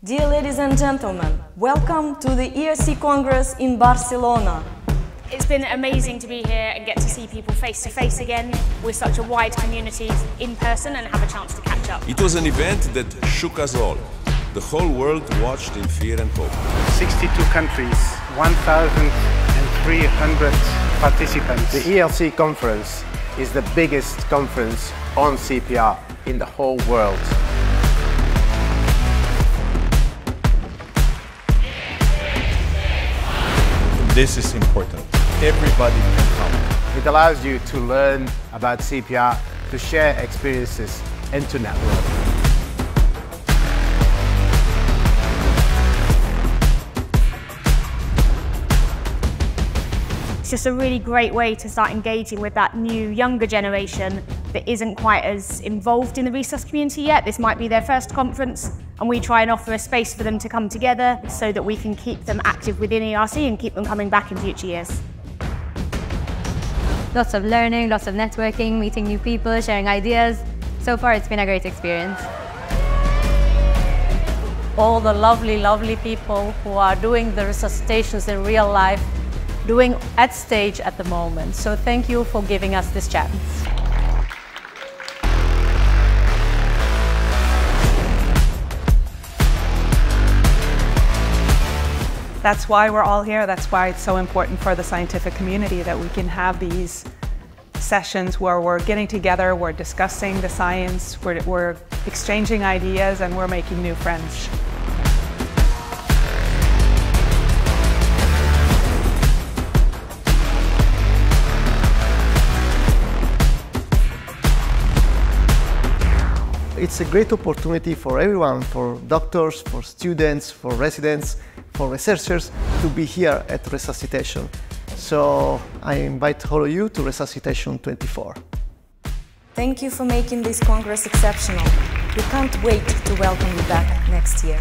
Dear ladies and gentlemen, welcome to the ERC Congress in Barcelona. It's been amazing to be here and get to see people face to face again with such a wide community in person and have a chance to catch up. It was an event that shook us all. The whole world watched in fear and hope. 62 countries, 1,300 participants. The ERC Conference is the biggest conference on CPR in the whole world. This is important. Everybody can come. It allows you to learn about CPR, to share experiences and to network. It's just a really great way to start engaging with that new, younger generation that isn't quite as involved in the resus community yet. This might be their first conference, and we try and offer a space for them to come together so that we can keep them active within ERC and keep them coming back in future years. Lots of learning, lots of networking, meeting new people, sharing ideas. So far, it's been a great experience. All the lovely people who are doing the resuscitations in real life, doing at stage at the moment. So thank you for giving us this chance. That's why we're all here. That's why it's so important for the scientific community that we can have these sessions where we're getting together, we're discussing the science, we're exchanging ideas, and we're making new friends. It's a great opportunity for everyone, for doctors, for students, for residents, for researchers to be here at Resuscitation. So I invite all of you to Resuscitation 24. Thank you for making this Congress exceptional. We can't wait to welcome you back next year.